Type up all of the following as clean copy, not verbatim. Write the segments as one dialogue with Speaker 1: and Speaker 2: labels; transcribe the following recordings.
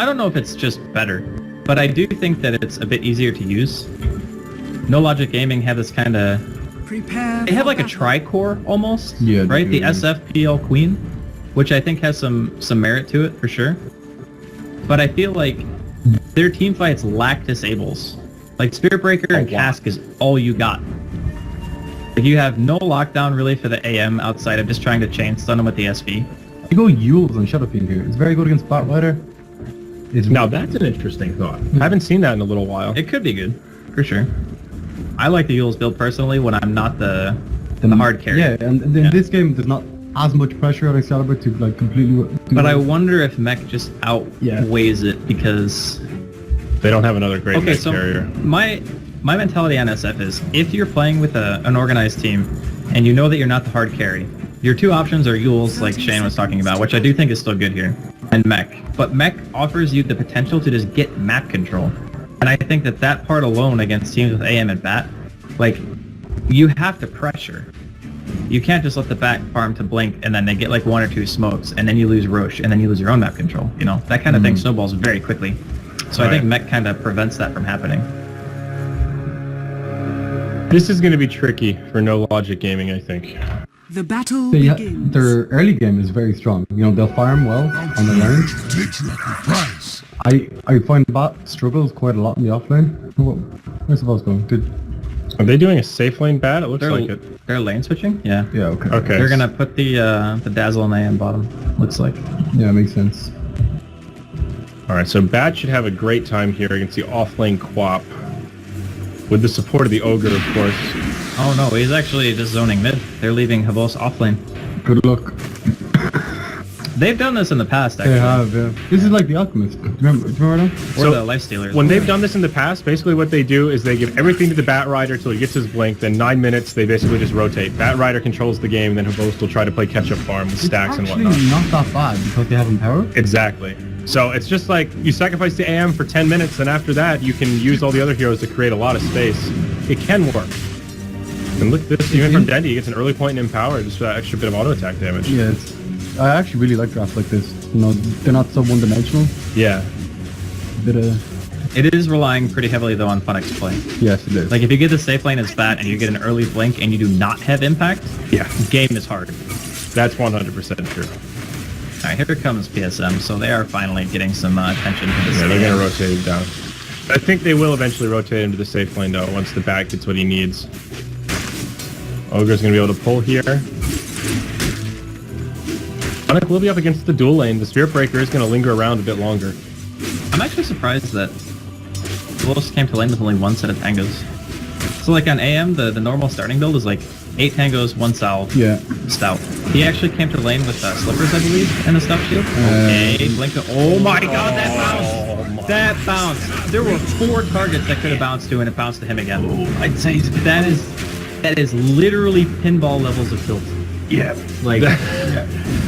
Speaker 1: I don't know if it's just better, but I do think that it's a bit easier to use. No Logic Gaming have this kind of... They have like a tri-core almost, right? The SFPL Queen, which I think has some merit to it for sure. But I feel like their team fights lack disables. Like Spirit Breaker and Cask is all you got. Like you have no lockdown really for the AM outside of just trying to chain stun them with the SV.
Speaker 2: You go E.Wolves on Shadow Fiend here. It's very good against Spotlighter.
Speaker 3: Now that's an interesting thought. I haven't seen that in a little while.
Speaker 1: It could be good, for sure. I like the E.Wolves build personally when I'm not the hard carry.
Speaker 2: Yeah, and in this game there's not as much pressure on Excalibur to like completely...
Speaker 1: But I wonder if Mech just outweighs it because...
Speaker 3: They don't have another great mech carrier.
Speaker 1: My mentality on SF is, if you're playing with an organized team, and you know that you're not the hard carry, your two options are E.Wolves, like Shane was talking about, which I do think is still good here, and Mech. But Mech offers you the potential to just get map control. And I think that part alone against teams with AM and BAT, like, you have to pressure. You can't just let the back farm to blink and then they get like one or two smokes and then you lose Roche and then you lose your own map control. You know, that kind of thing snowballs very quickly. So I think Mech kind of prevents that from happening.
Speaker 3: This is going to be tricky for No Logic Gaming, I think.
Speaker 4: The battle begins.
Speaker 2: Their early game is very strong. You know, they'll farm well on the lane. I find BAT struggles quite a lot in the offlane. Where's the boss going?
Speaker 3: Are they doing a safe lane BAT? It looks like it.
Speaker 1: They're lane switching? Yeah.
Speaker 2: Yeah, okay.
Speaker 1: They're going to put the Dazzle on the AM bottom, looks like.
Speaker 2: Yeah, makes sense.
Speaker 3: Alright, so BAT should have a great time here against the offlane Quap. With the support of the Ogre, of course.
Speaker 1: Oh no, he's actually just zoning mid. They're leaving Havos offlane.
Speaker 2: Good luck.
Speaker 1: They've done this in the past, actually.
Speaker 2: They have, yeah. This is like the Alchemist. Do you remember that?
Speaker 1: Or the Lifestealer.
Speaker 3: When they've done this in the past, basically what they do is they give everything to the Bat Rider till he gets his blink, then 9 minutes they basically just rotate. Bat Rider controls the game, and then Havos will try to play catch-up farm with stacks and whatnot.
Speaker 2: It's actually not that bad because they have Empower.
Speaker 3: Exactly. So it's just like, you sacrifice the AM for 10 minutes, and after that you can use all the other heroes to create a lot of space. It can work. And look at this, even from Dendy, he gets an early point in Empower, just for that extra bit of auto attack damage.
Speaker 2: Yeah, I actually really like drafts like this. You know, they're not so one-dimensional.
Speaker 3: Yeah.
Speaker 1: It is relying pretty heavily though on Funix play.
Speaker 2: Yes, it is.
Speaker 1: Like if you get the safe lane as BAT and you get an early blink and you do not have impact, game is hard.
Speaker 3: That's 100% true.
Speaker 1: Alright, here comes PSM, so they are finally getting some attention to this.
Speaker 3: Yeah, they're gonna rotate him down. I think they will eventually rotate him to the safe lane though, once the BAT gets what he needs. Ogre's gonna be able to pull here. Sonic will be up against the dual lane. The Spirit Breaker is going to linger around a bit longer.
Speaker 1: I'm actually surprised that E.Wolves came to lane with only one set of tangos. So like on AM, the normal starting build is like 8 tangos, 1 stout. Stout. He actually came to lane with slippers, I believe, and a stout shield. Okay, blink. Oh my god, that bounced! That bounced! There were 4 targets that could have bounced to, and it bounced to him again. I'd say that is literally pinball levels of tilt.
Speaker 3: Yeah.
Speaker 1: Like,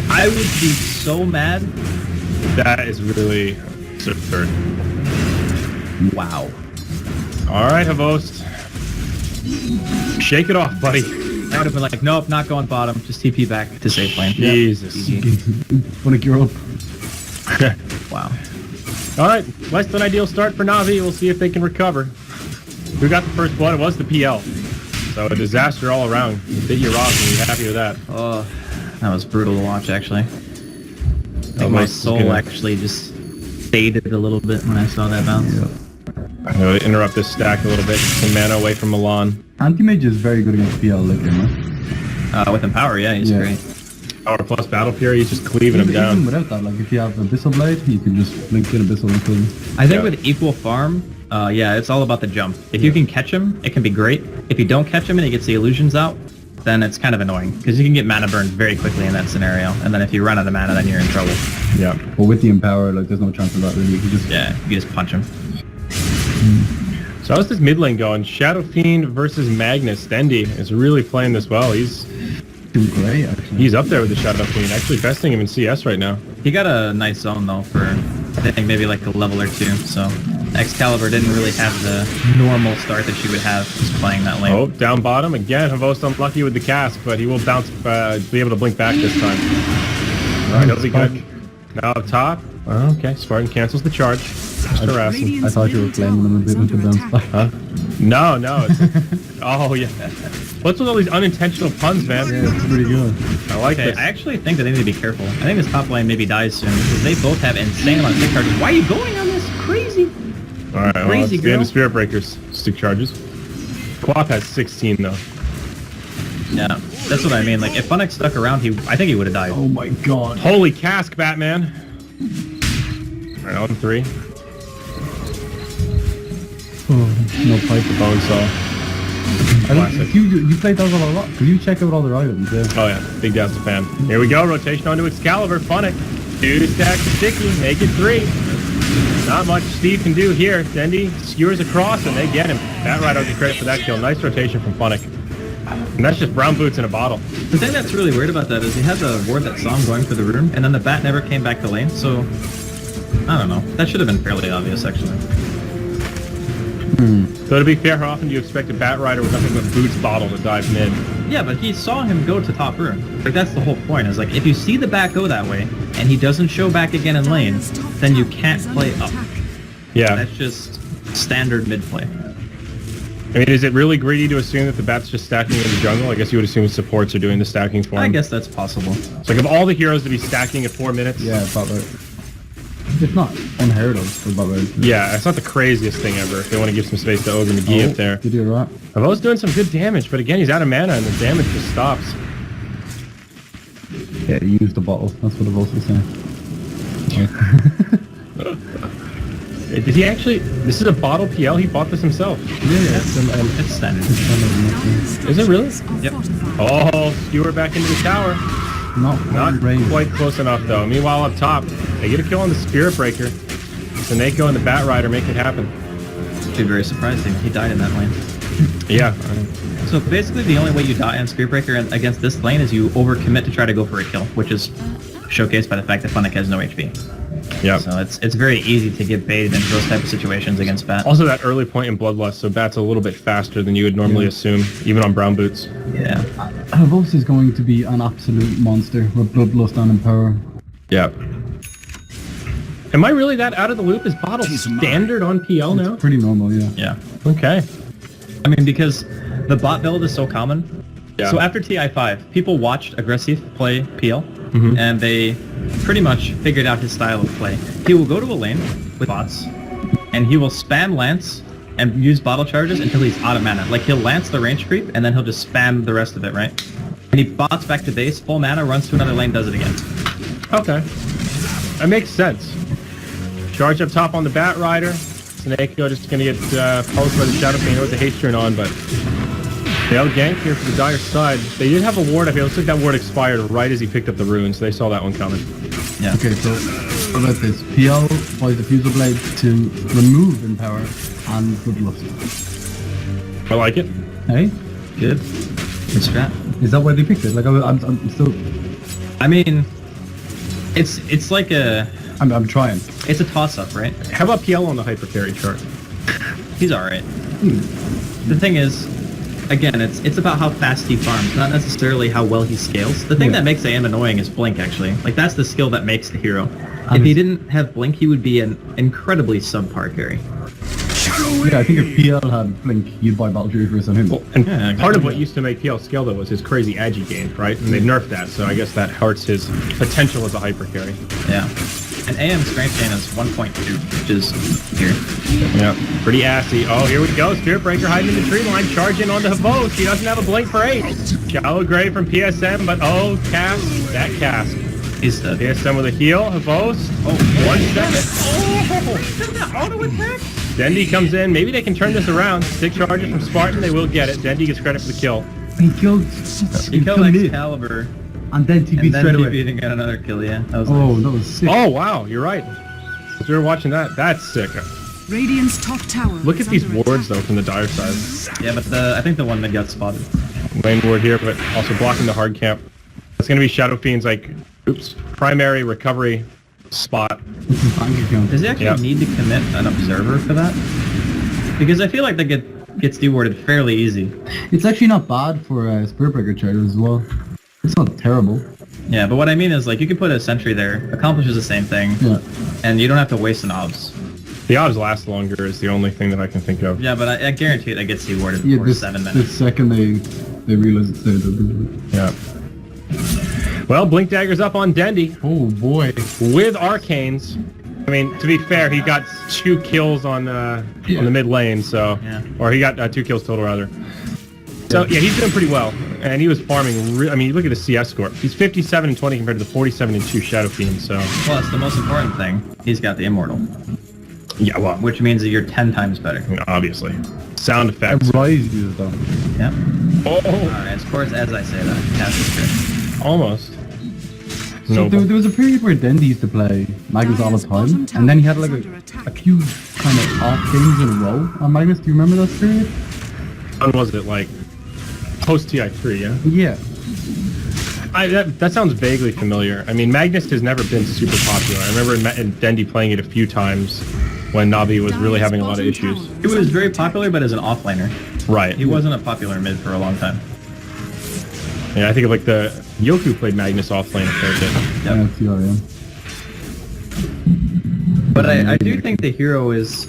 Speaker 1: I would be so mad.
Speaker 3: That is really absurd.
Speaker 1: Wow.
Speaker 3: Alright, Havos. Shake it off, buddy.
Speaker 1: I would have been like, nope, not going bottom. Just TP back to safe lane.
Speaker 3: Jesus.
Speaker 2: Wanna gear up?
Speaker 1: Wow.
Speaker 3: Alright, less than ideal start for Navi. We'll see if they can recover. Who got the first blood? It was the PL. So a disaster all around. You bit your rock and you're happy with that.
Speaker 1: Oh, that was brutal to watch, actually. I think my soul actually just faded a little bit when I saw that bounce.
Speaker 3: I'm going to interrupt this stack a little bit. Some mana away from Milan.
Speaker 2: Anti-Mage is very good against PL late game, right?
Speaker 1: With Empower, yeah, he's great.
Speaker 3: Power plus Battle Fury, he's just cleaving him down.
Speaker 2: Even without that, like if you have Abyssal Blade, you can just blink in Abyssal and kill him.
Speaker 1: I think with equal farm, it's all about the jump. If you can catch him, it can be great. If you don't catch him and he gets the illusions out, then it's kind of annoying, because you can get mana burned very quickly in that scenario, and then if you run out of mana, then you're in trouble.
Speaker 3: Yeah.
Speaker 2: But with the Empower, like there's no chance of that really. You can just...
Speaker 1: Yeah, you just punch him.
Speaker 3: So how's this mid lane going? Shadow Fiend versus Magnus. Dendy is really playing this well. He's
Speaker 2: doing great, actually.
Speaker 3: He's up there with the Shadow Fiend, actually besting him in CS right now.
Speaker 1: He got a nice zone though for, I think maybe like a level or 2, so Excalibur didn't really have the normal start that she would have just playing that lane.
Speaker 3: Oh, down bottom again. Havos unlucky with the cask, but he will bounce, be able to blink back this time. Alright, he'll be good. Now up top, Okay, Spartan cancels the charge. Just harass him.
Speaker 2: I thought you were playing them a bit with the bounce back.
Speaker 3: Huh? No, no. Oh, yeah. What's with all these unintentional puns, man?
Speaker 2: Yeah, it's pretty good.
Speaker 3: I like
Speaker 1: Okay,
Speaker 3: this.
Speaker 1: I actually think that they need to be careful. I think this top lane maybe dies soon because they both have insane amount of stick charges. Why are you going on this crazy?
Speaker 3: Alright, well,
Speaker 1: Crazy
Speaker 3: it's the end
Speaker 1: girl.
Speaker 3: of Spirit Breakers. Stick charges. Quap has 16, though.
Speaker 1: Yeah, that's what I mean. Like, if Fnatic stuck around, I think he would have died.
Speaker 2: Oh my god.
Speaker 3: Holy cask, Batman! Alright, on 3.
Speaker 2: No pipe.
Speaker 3: Bone saw.
Speaker 2: I think you played those a lot. Could you check out all their items? Yeah.
Speaker 3: Oh yeah, Big Dad's a fan. Here we go, rotation onto Excalibur, Fnatic. 2 stacks of sticky, make it 3. Not much Steve can do here. Dendi skewers across and they get him. Bat Rider will get credit for that kill. Nice rotation from Fnatic. And that's just brown boots in a bottle.
Speaker 1: The thing that's really weird about that is he had the ward that saw him going for the rune, and then the bat never came back to lane, so... I don't know. That should have been fairly obvious, actually.
Speaker 3: So to be fair, how often do you expect a Bat Rider with nothing but boots bottle to dive mid?
Speaker 1: Yeah, but he saw him go to top rune. Like, that's the whole point, is like, if you see the bat go that way, and he doesn't show back again in lane, then you can't play up.
Speaker 3: Yeah.
Speaker 1: That's just standard mid play.
Speaker 3: I mean, is it really greedy to assume that the Bat's just stacking in the jungle? I guess you would assume supports are doing the stacking for him.
Speaker 1: I guess that's possible.
Speaker 3: It's like of all the heroes to be stacking at 4 minutes.
Speaker 2: Yeah, about right. It's not unheard of, but about right.
Speaker 3: Yeah, it's not the craziest thing ever. If they want to give some space to Ogre McGee up there.
Speaker 2: Did you right?
Speaker 3: Avo's doing some good damage, but again, he's out of mana and the damage just stops.
Speaker 2: Yeah, you used the bottle. That's what the boss was saying.
Speaker 3: Did he actually? This is a bottle PL. He bought this himself.
Speaker 2: Yeah,
Speaker 1: It's standard.
Speaker 3: Is it really?
Speaker 1: Yep.
Speaker 3: Oh, skewer back into the tower.
Speaker 2: Not range.
Speaker 3: Quite close enough though. Meanwhile, up top, they get a kill on the Spirit Breaker. Seneko and the Bat Rider make it happen.
Speaker 1: Actually, very surprising. He died in that lane.
Speaker 3: Yeah.
Speaker 1: So basically, the only way you die on Spirit Breaker against this lane is you overcommit to try to go for a kill, which is showcased by the fact that Fnatic has no HP.
Speaker 3: Yeah.
Speaker 1: So it's very easy to get baited into those type of situations against Bat.
Speaker 3: Also, that early point in Bloodlust, so Bat's a little bit faster than you would normally assume, even on brown boots.
Speaker 1: Yeah.
Speaker 2: Voss is going to be an absolute monster with Bloodlust and Empower.
Speaker 3: Yeah. Am I really that out of the loop? Is bottle standard on PL now?
Speaker 2: It's pretty normal, yeah.
Speaker 1: Yeah.
Speaker 3: Okay.
Speaker 1: I mean, because the bot build is so common.
Speaker 3: Yeah.
Speaker 1: So after TI5, people watched Aggressive play PL, and they pretty much figured out his style of play. He will go to a lane with bots, and he will spam Lance and use bottle charges until he's out of mana. Like, he'll Lance the range creep, and then he'll just spam the rest of it, right? And he bots back to base, full mana, runs to another lane, does it again.
Speaker 3: Okay. That makes sense. Charge up top on the Bat Rider. Seneko just gonna get posed by the Shadow Fiend with the HCWP on, but they'll gank here for the Dire side. They did have a ward up here. Looks like that ward expired right as he picked up the rune, so they saw that one coming.
Speaker 1: Yeah.
Speaker 2: Okay, so what about this? PL buys the Fusel Blade to remove Empower and Bloodlust.
Speaker 3: I like it.
Speaker 2: Hey?
Speaker 1: Good. Good strat.
Speaker 2: Is that why they picked it? Like, I'm still...
Speaker 1: I mean, it's like a...
Speaker 2: I'm trying.
Speaker 1: It's a toss-up, right?
Speaker 3: How about PL on the hyper carry chart?
Speaker 1: He's alright. The thing is, again, it's about how fast he farms, not necessarily how well he scales. The thing that makes AM annoying is Blink, actually. Like, that's the skill that makes the hero. If he didn't have Blink, he would be an incredibly subpar carry.
Speaker 2: Yeah, I think if PL had Blink, you'd buy Battle Fury first on him.
Speaker 3: Well, and
Speaker 1: Yeah,
Speaker 3: part of what used to make PL scale though was his crazy agi gain, right? And they've nerfed that, so I guess that hurts his potential as a hyper carry.
Speaker 1: Yeah. And AM strength gain is 1.2, which is here.
Speaker 3: Yeah. Pretty assy. Oh, here we go. Spirit Breaker hiding in the tree line, charging onto Havo. She doesn't have a blink for 8. Shallow Grave from PSM, but oh, Cask. That Cask.
Speaker 1: He's dead.
Speaker 3: PSM with a heal. Havos. Oh, 1 second. Oh! That auto attack? Dendi comes in. Maybe they can turn this around. Stick charges from Spartan. They will get it. Dendi gets credit for the kill.
Speaker 2: He killed mid,
Speaker 1: Excalibur,
Speaker 2: and then TP
Speaker 1: and then
Speaker 2: straight
Speaker 1: TP
Speaker 2: away.
Speaker 1: and got another kill, yeah. That was
Speaker 2: Oh,
Speaker 1: nice.
Speaker 2: that was sick.
Speaker 3: Oh, wow. You're right. If we were watching that, that's sick.
Speaker 4: Radiant's top tower.
Speaker 3: Look at
Speaker 4: is
Speaker 3: these
Speaker 4: under
Speaker 3: wards,
Speaker 4: attack.
Speaker 3: though, from the Dire side.
Speaker 1: Yeah, but I think the one that got spotted.
Speaker 3: Lane ward here, but also blocking the hard camp. That's going to be Shadow Fiend's, like, primary recovery spot.
Speaker 1: Does he actually need to commit an observer for that? Because I feel like that gets dewarded fairly easy.
Speaker 2: It's actually not bad for Spirit Breaker charter as well. It's not terrible.
Speaker 1: Yeah, but what I mean is, like, you could put a sentry there, accomplishes the same thing,
Speaker 2: Yeah.
Speaker 1: and you don't have to waste an obs.
Speaker 3: The odds last longer is the only thing that I can think of.
Speaker 1: Yeah, but I guarantee that gets rewarded
Speaker 2: Yeah,
Speaker 1: for
Speaker 2: this,
Speaker 1: 7
Speaker 2: the
Speaker 1: minutes.
Speaker 2: second they realize it's there, they'll do it.
Speaker 3: Yeah. Well, Blink Dagger's up on Dendy
Speaker 2: Oh boy.
Speaker 3: with Arcanes. I mean, to be fair, he got 2 kills on the mid lane, so...
Speaker 1: Yeah.
Speaker 3: Or he got 2 kills total, rather. So, yeah, he's doing pretty well. And he was farming... I mean, look at the CS score. He's 57 and 20 compared to the 47 and 2 Shadow Fiend, so...
Speaker 1: Plus, the most important thing, he's got the Immortal,
Speaker 3: Yeah, well,
Speaker 1: which means that you're 10 times better.
Speaker 3: obviously. Sound effects.
Speaker 2: Rise uses them.
Speaker 1: Yep.
Speaker 3: Oh,
Speaker 1: Alright, of course, as I say that, cast is good.
Speaker 3: almost.
Speaker 2: So
Speaker 3: No,
Speaker 2: there was a period where Dendy used to play Magnus all the time, and then he had like a few kind of off games in a row on Magnus. Do you remember that period?
Speaker 3: when was it? Like, post TI3, yeah?
Speaker 2: Yeah.
Speaker 3: That sounds vaguely familiar. I mean, Magnus has never been super popular. I remember Dendy playing it a few times when Navi was really having a lot of issues.
Speaker 1: He was very popular, but as an offlaner.
Speaker 3: Right.
Speaker 1: He wasn't a popular mid for a long time.
Speaker 3: Yeah, I think of like the Yoku played Magnus offlane a fair bit.
Speaker 2: Yeah, that's the REM.
Speaker 1: But I do think the hero is...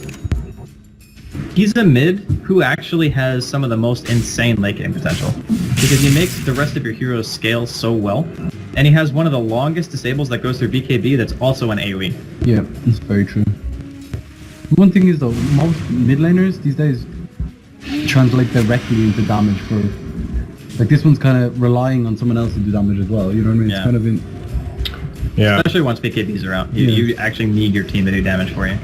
Speaker 1: He's a mid who actually has some of the most insane late game potential. Because he makes the rest of your heroes scale so well. And he has one of the longest disables that goes through BKB that's also an AoE.
Speaker 2: Yeah, that's very true. One thing is though, most mid laners these days translate directly into damage for... Like this one's kind of relying on someone else to do damage as well, you know what I mean?
Speaker 1: Yeah.
Speaker 2: It's kind of in...
Speaker 3: Yeah.
Speaker 1: Especially once BKBs are out. You actually need your team to do damage for you.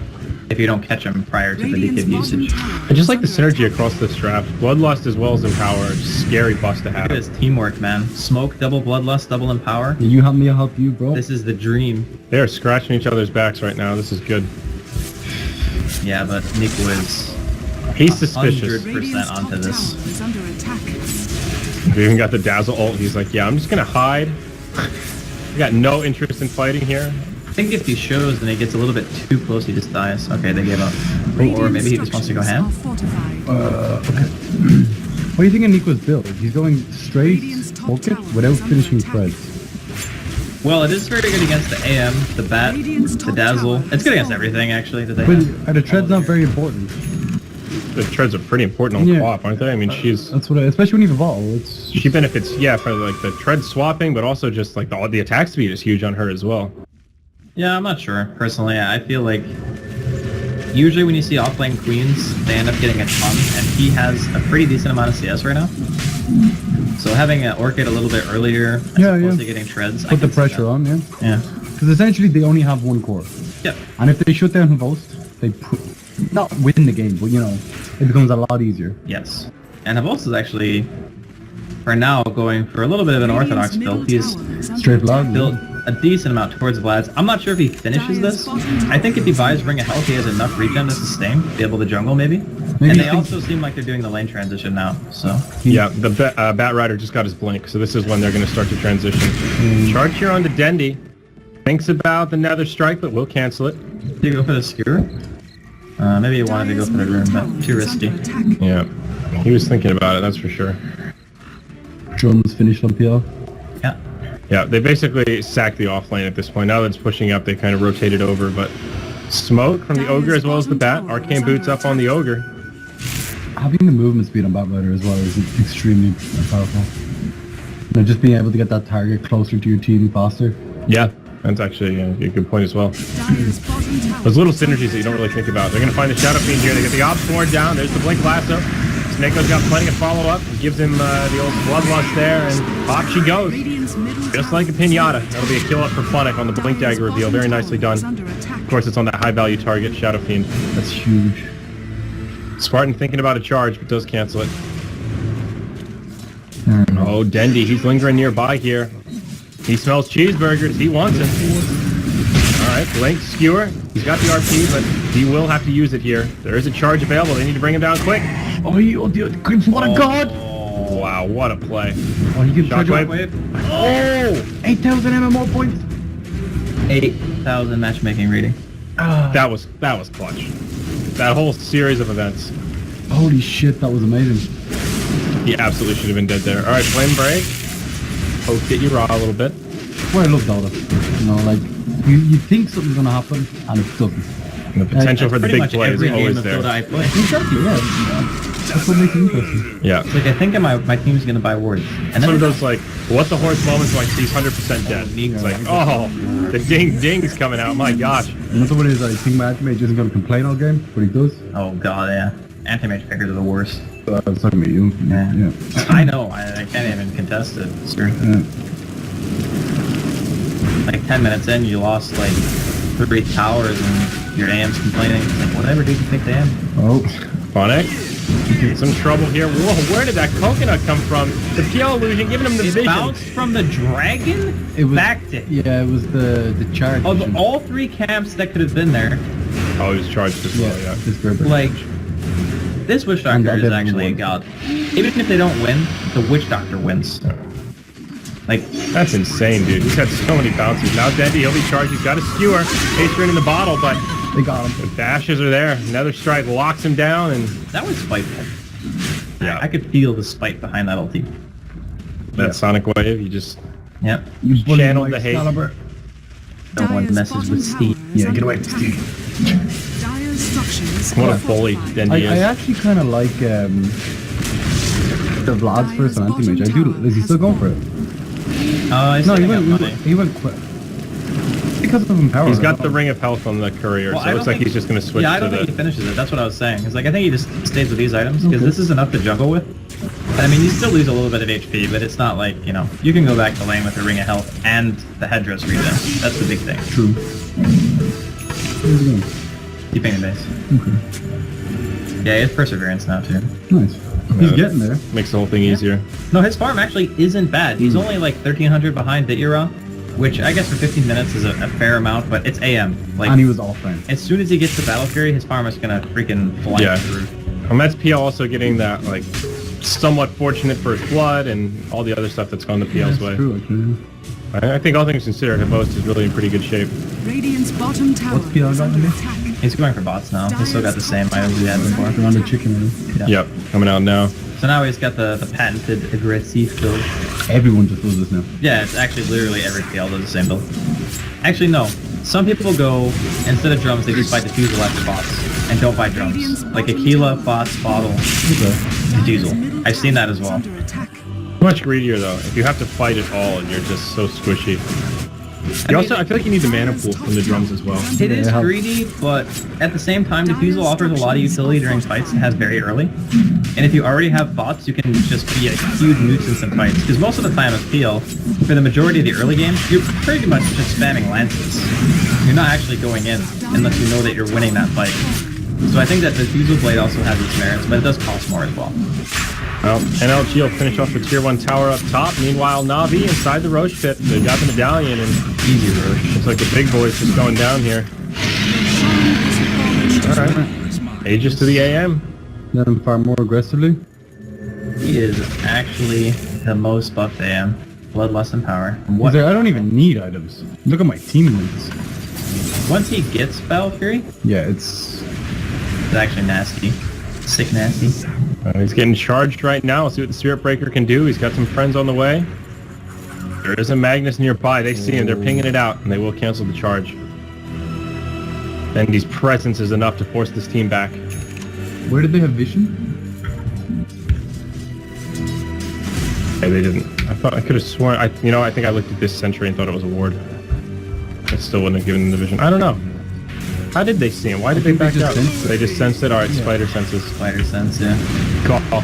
Speaker 1: If you don't catch them prior to the
Speaker 4: Radiant's
Speaker 1: BKB
Speaker 4: bottom
Speaker 1: usage.
Speaker 4: tower
Speaker 3: I just like the
Speaker 4: is under
Speaker 3: synergy
Speaker 4: attack.
Speaker 3: across this draft. Bloodlust as well as Empower. Scary boss to
Speaker 1: Look
Speaker 3: have.
Speaker 1: at this teamwork, man. Smoke, double Bloodlust, double Empower.
Speaker 2: You help me, I'll help you, bro.
Speaker 1: This is the dream.
Speaker 3: They are scratching each other's backs right now. This is good.
Speaker 1: Yeah, but Nico is
Speaker 3: He's suspicious.
Speaker 1: 100%
Speaker 4: Radiant's
Speaker 1: onto
Speaker 4: top
Speaker 1: this.
Speaker 4: tower is under attack.
Speaker 3: We even got the Dazzle ult. He's like, yeah, I'm just gonna hide. I got no interest in fighting here.
Speaker 1: I think if he shows and he gets a little bit too close, he just dies. Okay, they gave up. Or maybe he just wants to go ham.
Speaker 2: Okay. What do you think of Nico's build? He's going straight focus without finishing threads.
Speaker 1: Well, it is very good against the AM, the Bat, the Dazzle. It's good against everything, actually, that they
Speaker 2: But
Speaker 1: have.
Speaker 2: are the treads not very important?
Speaker 3: The treads are pretty important on
Speaker 2: Yeah.
Speaker 3: co-op, aren't they? I mean,
Speaker 2: That's what especially when you evolve, it's...
Speaker 3: she benefits, yeah, for like the tread swapping, but also just like the attack speed is huge on her as well.
Speaker 1: Yeah, I'm not sure. Personally, I feel like usually when you see offlane queens, they end up getting a ton, and he has a pretty decent amount of CS right now. So having an Orchid a little bit earlier, as
Speaker 2: Yeah,
Speaker 1: opposed
Speaker 2: yeah.
Speaker 1: to getting treads, I
Speaker 2: Put the
Speaker 1: can see
Speaker 2: pressure
Speaker 1: that.
Speaker 2: on, yeah.
Speaker 1: Yeah.
Speaker 2: Because essentially they only have one core.
Speaker 1: Yep.
Speaker 2: And if they shut down Havost, they not win the game, but you know, it becomes a lot easier.
Speaker 1: Yes. And Havos is actually, for now, going for a little bit of an orthodox build. He's
Speaker 2: Straight blood.
Speaker 1: built a decent amount towards Vlad's. I'm not sure if he finishes this. I think if he buys Ring of Health, he has enough regen to sustain, be able to jungle maybe. And they also seem like they're doing the lane transition now, so.
Speaker 3: Yeah, the Bat Rider just got his blink, so this is when they're going to start to transition. Charge here onto Dendy. Thinks about the Nether Strike, but will cancel it.
Speaker 1: Did you go for the skewer? Maybe he wanted to go for the rune, but too risky.
Speaker 3: Yeah, he was thinking about it, that's for sure.
Speaker 2: Drums finished on PL.
Speaker 1: Yeah.
Speaker 3: Yeah, they basically sacked the offlane at this point. Now that it's pushing up, they kind of rotated over, but smoke from the Ogre as well as the Bat. Arcane Boots up on the Ogre.
Speaker 2: Having the movement speed on Bat Rider as well is extremely powerful. You know, just being able to get that target closer to your team faster.
Speaker 3: Yeah, that's actually a good point as well.
Speaker 4: Dire's bottom tower
Speaker 3: Those little
Speaker 4: is under
Speaker 3: synergies that you don't
Speaker 4: attack.
Speaker 3: really think about. They're going to find the Shadow Fiend here. They get the Ops Sword down. There's the Blink Lasso. Snakeo's got plenty of follow-up. Gives him the old Bloodlust there, and off she goes.
Speaker 4: Radiant's middle
Speaker 3: Just
Speaker 4: tower
Speaker 3: like a pinata. That'll be a kill up for Fnatic on the Blink
Speaker 4: Dire's
Speaker 3: Dagger reveal.
Speaker 4: bottom
Speaker 3: Very nicely
Speaker 4: tower
Speaker 3: done.
Speaker 4: is under attack.
Speaker 3: Of course, it's on that high-value target, Shadow Fiend.
Speaker 2: That's huge.
Speaker 3: Spartan thinking about a charge, but does cancel it. Oh, Dendy, he's lingering nearby here. He smells cheeseburgers. He wants it. All right, Blink, Skewer. He's got the RP, but he will have to use it here. There is a charge available. They need to bring him down quick.
Speaker 2: Oh, what a god!
Speaker 3: Oh, wow, what a play.
Speaker 2: Oh, you can charge
Speaker 3: Shockwave.
Speaker 2: Oh! 8,000 MMR points!
Speaker 1: 8,000 matchmaking reading.
Speaker 3: That was clutch. That whole series of events.
Speaker 2: Holy shit, that was amazing.
Speaker 3: He absolutely should have been dead there. All right, Flame Break. Poked at you raw a little bit.
Speaker 2: why I love Dota. You know, like you think something's gonna happen and it doesn't.
Speaker 3: The potential for the
Speaker 1: Pretty
Speaker 3: big
Speaker 1: much
Speaker 3: play is
Speaker 1: every game
Speaker 3: always
Speaker 1: of
Speaker 3: there.
Speaker 1: Dota I play.
Speaker 2: Exactly, yeah. That's what makes it interesting.
Speaker 3: Yeah.
Speaker 1: It's like I think my team's gonna buy wards, and
Speaker 3: It's
Speaker 1: then
Speaker 3: one of those like, what the horse moments like he's 100% dead. It's like, oh, the ding's coming out. My gosh.
Speaker 2: You know what it is? I think my anti-mage isn't gonna complain all game, but he does.
Speaker 1: oh god, yeah, anti-mage pickers are the worst.
Speaker 2: I was talking about you.
Speaker 1: Yeah. I know, I can't even contest it. Sure. Like 10 minutes in, you lost like 3 towers and your AM's complaining. It's like, whatever, dude, you pick the AM.
Speaker 2: Oh.
Speaker 3: Phonic, some trouble here. Whoa, where did that coconut come from? The PL illusion giving him the
Speaker 1: It
Speaker 3: vision.
Speaker 1: bounced from the dragon?
Speaker 2: It was,
Speaker 1: backed it.
Speaker 2: Yeah, it was the charge.
Speaker 1: Of all 3 camps that could have been there,
Speaker 3: Oh, he was charged as well, yeah.
Speaker 2: This Gerber.
Speaker 1: like, this Witch
Speaker 2: And
Speaker 1: Doctor
Speaker 2: I
Speaker 1: is
Speaker 2: didn't
Speaker 1: actually a
Speaker 2: win.
Speaker 1: god. Even if they don't win, the Witch Doctor wins. Like,
Speaker 3: That's insane, dude. He's got so many bounces. Now Dendy, he'll be charged. He's got a skewer. H.C.Wp in the bottle, but
Speaker 2: They got him.
Speaker 3: the dashes are there. Another strike locks him down, and
Speaker 1: that was spiteful.
Speaker 3: Yeah.
Speaker 1: I could feel the spite behind that ulti.
Speaker 3: that Sonic Wave, he just
Speaker 1: Yep.
Speaker 2: You bully
Speaker 3: channeled
Speaker 2: my
Speaker 3: the hate.
Speaker 2: Excalibur.
Speaker 1: No one
Speaker 4: Dire's
Speaker 1: messes
Speaker 4: bottom
Speaker 1: with Steve.
Speaker 4: tower is
Speaker 2: Yeah, get
Speaker 4: under
Speaker 2: away from
Speaker 4: attack.
Speaker 2: Steve.
Speaker 4: Dire's structures
Speaker 3: What a
Speaker 4: are
Speaker 3: bully
Speaker 4: fortified.
Speaker 3: Dendy
Speaker 2: I
Speaker 3: is.
Speaker 2: actually kind of like the Vlad's first on anti-mage. I do. Is he still going for it?
Speaker 1: He's
Speaker 2: No, he
Speaker 1: setting
Speaker 2: went.
Speaker 1: up money.
Speaker 2: He went quick. Because of empower.
Speaker 3: He's got the Ring of Health on the courier,
Speaker 1: Well,
Speaker 3: so
Speaker 1: I
Speaker 3: it looks
Speaker 1: don't
Speaker 3: like
Speaker 1: think-
Speaker 3: he's just going to switch
Speaker 1: Yeah, I
Speaker 3: to
Speaker 1: don't think he
Speaker 3: the...
Speaker 1: finishes it. That's what I was saying. It's like I think he just stays with these items because
Speaker 2: Okay.
Speaker 1: this is enough to juggle with. And I mean, you still lose a little bit of HP, but it's not like, you know, you can go back to lane with the Ring of Health and the headdress regen. That's the big thing.
Speaker 2: True.
Speaker 1: Keeping the base.
Speaker 2: Okay.
Speaker 1: Yeah, he has perseverance now too.
Speaker 2: Nice. He's getting there.
Speaker 3: Makes the whole thing easier.
Speaker 1: No, his farm actually isn't bad. He's only like 1300 behind the era, which I guess for 15 minutes is a fair amount, but it's AM. Like,
Speaker 2: And he was offline.
Speaker 1: as soon as he gets to Battle Fury, his farm is gonna freaking fly
Speaker 3: Yeah.
Speaker 1: through.
Speaker 3: And that's PL also getting that, like, somewhat fortunate first blood and all the other stuff that's gone the PL's way.
Speaker 2: True, actually.
Speaker 3: I think all things considered, Host is really in pretty good shape.
Speaker 4: Radiant's bottom tower
Speaker 2: What's PL
Speaker 4: is
Speaker 2: got
Speaker 4: under
Speaker 2: today?
Speaker 4: attack.
Speaker 1: He's going for bots now. He's still got the same items he had before.
Speaker 2: They're on the chicken.
Speaker 1: Yeah.
Speaker 3: Yep, coming out now.
Speaker 1: So now he's got the patented aggressive build.
Speaker 2: Everyone just does this now.
Speaker 1: Yeah, it's actually literally every PL does the same build. Actually, no. Some people go, instead of drums, they just buy Diffusal after bots. And don't buy drums. Like Aquila, bots, bottle, Diffusal. I've seen that as well.
Speaker 4: Under attack.
Speaker 3: Much greedier though. If you have to fight it all and you're just so squishy. You also, I feel like you need the mana pool from the drums as well.
Speaker 1: It is
Speaker 2: Yeah.
Speaker 1: greedy, but at the same time, Diffusal offers a lot of utility during fights it has very early. And if you already have bots, you can just be a huge nuisance in fights. Because most of the time as PL, for the majority of the early games, you're pretty much just spamming lances. You're not actually going in unless you know that you're winning that fight. So I think that the Diffusal Blade also has its merits, but it does cost more as well.
Speaker 3: Well, NLG will finish off the tier 1 tower up top. Meanwhile, Na Vi inside the Roche pit. They got the medallion and
Speaker 1: Easy Roche.
Speaker 3: looks like the big boys just going down here. Alright. Aegis to the AM.
Speaker 2: Let him farm more aggressively.
Speaker 1: He is actually the most buffed AM. Bloodlust and power. And
Speaker 2: He's
Speaker 1: what,
Speaker 2: like, I don't even need items. Look at my teammates.
Speaker 1: once he gets Battle Fury,
Speaker 2: Yeah, it's...
Speaker 1: it's actually nasty. Sick nasty.
Speaker 3: He's getting charged right now. Let's see what the Spirit Breaker can do. He's got some friends on the way. There is a Magnus nearby. They see him. They're pinging it out, and they will cancel the charge. Bendy's presence is enough to force this team back.
Speaker 2: Where did they have vision?
Speaker 3: Hey, they didn't. I could have sworn. I think I looked at this sentry and thought it was a ward. I still wouldn't have given them the vision. I don't know. How did they see him? Why did they back
Speaker 2: just
Speaker 3: out?
Speaker 2: sensed it.
Speaker 3: They just sensed it. All right, spider senses.
Speaker 1: Spider sense, yeah.
Speaker 3: Call.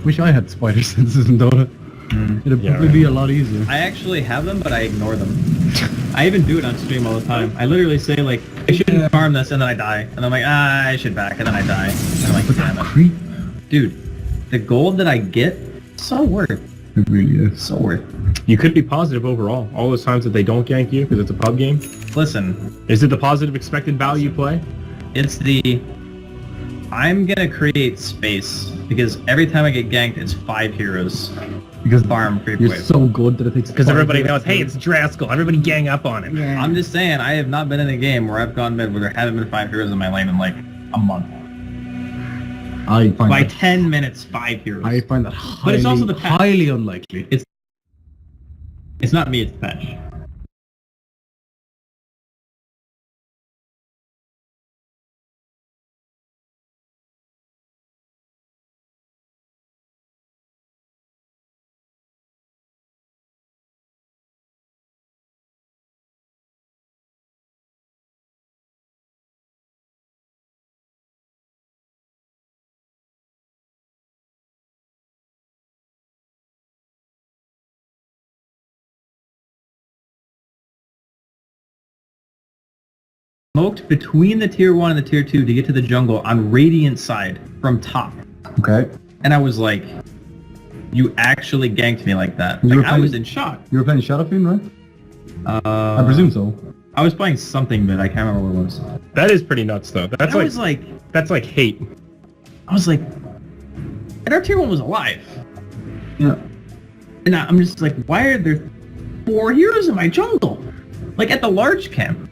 Speaker 2: Wish I had spider senses in Dota. It'd
Speaker 3: Yeah,
Speaker 2: probably
Speaker 3: right.
Speaker 2: be a lot easier.
Speaker 1: I actually have them, but I ignore them. I even do it on stream all the time. I literally say, like, I shouldn't farm this, and then I die. And I'm like, I should back, and then I die. And I'm like, damn it.
Speaker 2: Creep.
Speaker 1: Dude, the gold that I get, so worth it.
Speaker 2: It really is.
Speaker 1: So worth it.
Speaker 3: You could be positive overall. All those times that they don't gank you because it's a pub game.
Speaker 1: Listen,
Speaker 3: Is it the positive expected value play?
Speaker 1: it's the... I'm gonna create space, because every time I get ganked, it's 5 heroes.
Speaker 2: Because
Speaker 1: Farm creep
Speaker 2: you're
Speaker 1: wave.
Speaker 2: so good that it takes...
Speaker 3: Because
Speaker 2: 5
Speaker 3: everybody
Speaker 2: minutes
Speaker 3: knows,
Speaker 2: to-
Speaker 3: hey, it's Draskell. Everybody gang up on him.
Speaker 2: Yeah.
Speaker 1: I'm just saying, I have not been in a game where I've gone mid where there haven't been 5 heroes in my lane in like a month.
Speaker 2: I find
Speaker 1: By
Speaker 2: that,
Speaker 1: 10 minutes, 5 heroes.
Speaker 2: I find that
Speaker 1: But it's also
Speaker 2: highly,
Speaker 1: the path.
Speaker 2: highly unlikely.
Speaker 1: It's It's not me, it's the patch. Smoked between the tier 1 and the tier 2 to get to the jungle on Radiant side from top.
Speaker 2: Okay.
Speaker 1: And I was like, you actually ganked me like that.
Speaker 2: You were
Speaker 1: Like, I was in shock.
Speaker 2: You were playing Shadowfiend, right? I presume so.
Speaker 1: I was playing something, but I can't remember what it was.
Speaker 3: That is pretty nuts, though. That's that's like hate.
Speaker 1: I was like, and our tier 1 was alive.
Speaker 2: Yeah.
Speaker 1: And I'm just like, why are there 4 heroes in my jungle? Like at the large camp.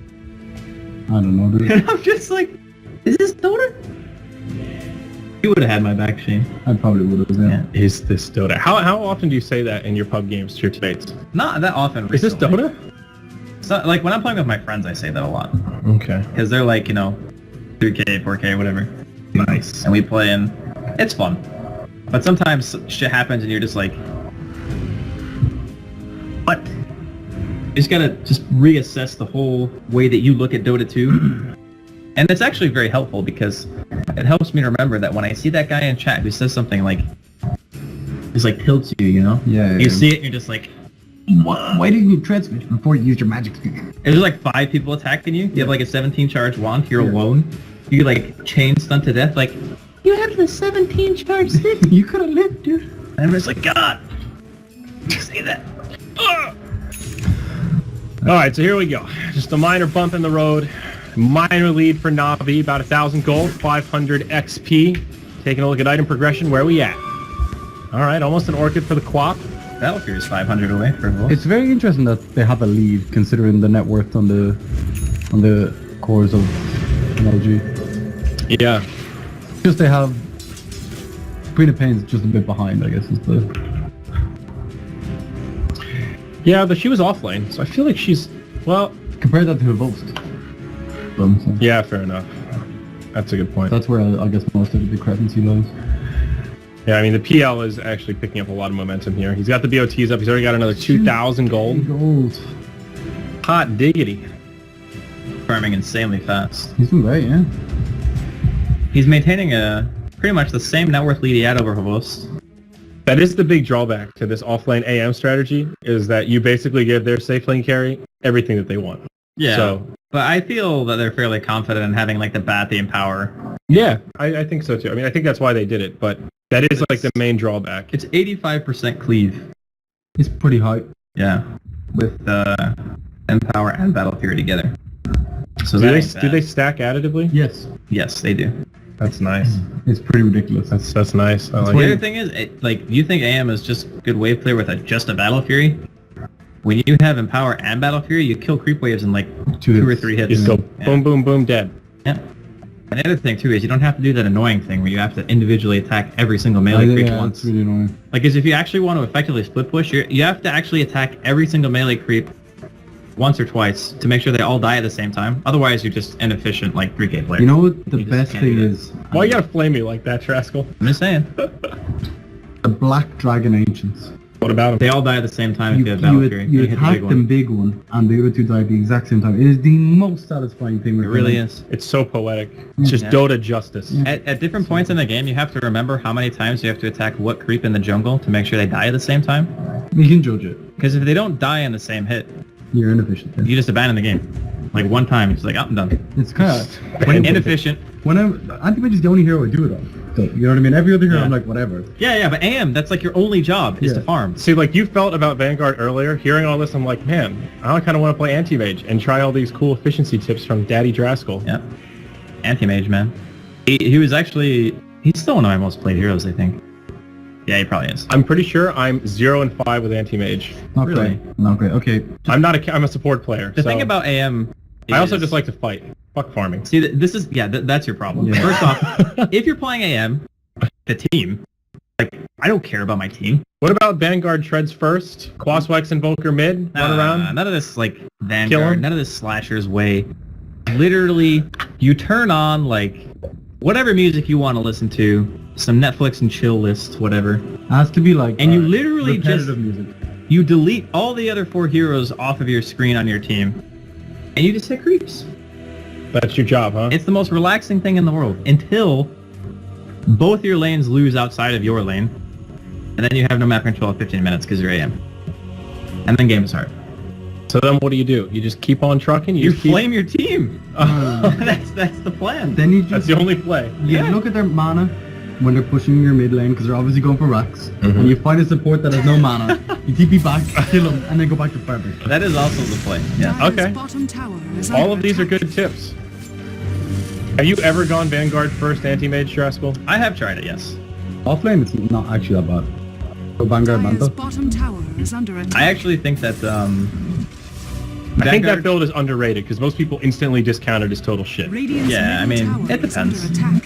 Speaker 2: I don't know, dude.
Speaker 1: And I'm just like, is this Dota? You would have had my back, Shane.
Speaker 2: I probably would have, yeah.
Speaker 3: Is this Dota? How often do you say that in your pub games to your teammates?
Speaker 1: Not that often.
Speaker 3: Is this
Speaker 1: recently.
Speaker 3: Dota?
Speaker 1: So, like when I'm playing with my friends, I say that a lot.
Speaker 3: Okay.
Speaker 1: Because they're like, 3K, 4K, whatever.
Speaker 3: Nice.
Speaker 1: And we play and it's fun. But sometimes shit happens and you're just like, what? You just gotta reassess the whole way that you look at Dota 2. And it's actually very helpful because it helps me remember that when I see that guy in chat who says something like, just like tilts you,
Speaker 2: Yeah.
Speaker 1: You see it and you're just like,
Speaker 2: Why didn't you tread switch before you used your magic stick?
Speaker 1: there's like 5 people attacking you. You have like a 17 charge wand. You're alone. You like chain stun to death. Like, you have the 17 charge stick.
Speaker 2: You could have lived, dude.
Speaker 1: And I'm just like, God, say that. Ugh.
Speaker 3: All right, so here we go. Just a minor bump in the road. Minor lead for Na Vi, about 1,000 gold, 500 XP. Taking a look at item progression, where are we at? All right, almost an Orchid for the Quap.
Speaker 1: Battlefield is 500 away for Wolves.
Speaker 2: It's very interesting that they have a lead considering the net worth on the cores of NLG.
Speaker 3: Yeah.
Speaker 2: Just they have Queen of Pain's just a bit behind, I guess, is the...
Speaker 3: Yeah, but she was off lane, so I feel like she's, well...
Speaker 2: Compare that to E.Wolves. So
Speaker 3: Yeah, fair enough. That's a good point.
Speaker 2: that's where I guess most of the discrepancy lies.
Speaker 3: Yeah, I mean, the PL is actually picking up a lot of momentum here. He's got the BOTs up. He's already got another 2,000 gold. Hot diggity.
Speaker 1: Farming insanely fast.
Speaker 2: He's doing great, yeah.
Speaker 1: He's maintaining pretty much the same net worth lead he had over Wolves.
Speaker 3: That is the big drawback to this offlane AM strategy, is that you basically give their safe lane carry everything that they want.
Speaker 1: Yeah.
Speaker 3: So,
Speaker 1: But I feel that they're fairly confident in having like the Bathy and power.
Speaker 3: yeah, I think so too. I mean, I think that's why they did it, but that is like the main drawback.
Speaker 1: It's 85% cleave.
Speaker 2: He's pretty high.
Speaker 1: Yeah. With Empower and Battle Fury together. So
Speaker 3: Do
Speaker 1: that
Speaker 3: they,
Speaker 1: ain't
Speaker 3: do
Speaker 1: bad.
Speaker 3: they stack additively?
Speaker 2: Yes.
Speaker 1: Yes, they do.
Speaker 3: That's nice.
Speaker 2: It's pretty ridiculous.
Speaker 3: That's nice. I like
Speaker 1: The
Speaker 3: it.
Speaker 1: other thing is, you think AM is just good wave player with just a Battle Fury? When you have Empower and Battle Fury, you kill creep waves in like two or three hits.
Speaker 3: You just go
Speaker 1: Yeah.
Speaker 3: boom, boom, boom, dead.
Speaker 1: Yeah. And the other thing too is you don't have to do that annoying thing where you have to individually attack every single melee creep
Speaker 2: yeah,
Speaker 1: once.
Speaker 2: it's really annoying.
Speaker 1: Like, because if you actually want to effectively split push, you have to actually attack every single melee creep once or twice to make sure they all die at the same time. Otherwise, you're just inefficient, like 3K player.
Speaker 2: You know what the
Speaker 1: You just
Speaker 2: best
Speaker 1: can't
Speaker 2: thing
Speaker 1: do that.
Speaker 2: is?
Speaker 3: Why you gotta flame me like that, Trascal?
Speaker 1: I'm just saying.
Speaker 2: The Black Dragon Ancients.
Speaker 3: What about him?
Speaker 1: They all die at the same time if
Speaker 2: You,
Speaker 1: you have Battle Fury.
Speaker 2: you
Speaker 1: hit the
Speaker 2: attack
Speaker 1: big
Speaker 2: them
Speaker 1: one.
Speaker 2: big one, and the other two die at the exact same time. It is the most satisfying thing.
Speaker 1: It really is.
Speaker 3: It's so poetic. It's just
Speaker 1: Yeah.
Speaker 3: Dota justice.
Speaker 2: Yeah.
Speaker 1: At different points in the game, you have to remember how many times you have to attack what creep in the jungle to make sure they die at the same time.
Speaker 2: You can judge it.
Speaker 1: Because if they don't die in the same hit,
Speaker 2: You're inefficient.
Speaker 1: you just abandon the game. Like one time, it's like, oh, I'm done.
Speaker 2: It's kind of
Speaker 1: When inefficient.
Speaker 2: when Anti-Mage is the only hero I do it on. So, you know what I mean? Every other hero,
Speaker 1: Yeah.
Speaker 2: I'm like, whatever.
Speaker 1: Yeah, but AM, that's like your only job is
Speaker 2: Yeah.
Speaker 1: to farm.
Speaker 3: See, like you felt about Vanguard earlier, hearing all this, I'm like, man, I kind of want to play Anti-Mage and try all these cool efficiency tips from Daddy Draskell.
Speaker 1: Yep. Anti-Mage, man. He was actually... He's still one of my most played heroes, I think. Yeah, he probably is.
Speaker 3: I'm pretty sure I'm 0-5 with Anti-Mage.
Speaker 2: Not
Speaker 1: Really?
Speaker 2: great. Not great. Okay.
Speaker 3: I'm a support player.
Speaker 1: The
Speaker 3: so
Speaker 1: thing about AM
Speaker 3: I also
Speaker 1: is-
Speaker 3: just like to fight. Fuck farming.
Speaker 1: See, this is... Yeah, that's your problem.
Speaker 2: Yeah.
Speaker 1: First off, if you're playing AM, the team, like, I don't care about my team.
Speaker 3: What about Vanguard treads first? Quaswex Invoker mid, run around?
Speaker 1: None of this like
Speaker 3: Kill
Speaker 1: Vanguard,
Speaker 3: 'em?
Speaker 1: none of this Slasher's way. Literally, you turn on like whatever music you want to listen to, some Netflix and chill list, whatever.
Speaker 2: It has to be like.
Speaker 1: And you literally just
Speaker 2: repetitive music.
Speaker 1: you delete all the other 4 heroes off of your screen on your team, and you just hit creeps.
Speaker 3: That's your job, huh?
Speaker 1: It's the most relaxing thing in the world until both your lanes lose outside of your lane, and then you have no map control of 15 minutes because you're AM. And then game is hard.
Speaker 3: So then what do? You just keep on trucking?
Speaker 1: You
Speaker 3: just keep-
Speaker 1: flame your team. That's the plan.
Speaker 2: Then you
Speaker 3: That's
Speaker 2: just
Speaker 3: the only play.
Speaker 2: you look at their mana when they're pushing your mid lane because they're obviously going for racks. And you find a support that has no mana. You TP back, kill them, and then go back to fabric.
Speaker 1: That is also the play. Yeah.
Speaker 4: Dire's
Speaker 3: Okay.
Speaker 4: bottom tower is
Speaker 3: All
Speaker 4: under
Speaker 3: of these are
Speaker 4: attack.
Speaker 3: good tips. Have you ever gone Vanguard first anti-mage, Straskel?
Speaker 1: I have tried it, yes.
Speaker 2: Offlane, it's not actually that bad. Go Vanguard
Speaker 4: Dire's
Speaker 2: Manta.
Speaker 4: bottom tower is under attack.
Speaker 1: I actually think that
Speaker 3: I think that
Speaker 1: Vanguard-
Speaker 3: build is underrated because most people instantly discount it as total shit.
Speaker 4: Radiant's
Speaker 1: Yeah, I
Speaker 4: middle
Speaker 1: mean,
Speaker 4: tower
Speaker 1: it
Speaker 4: is under
Speaker 1: depends.
Speaker 4: attack.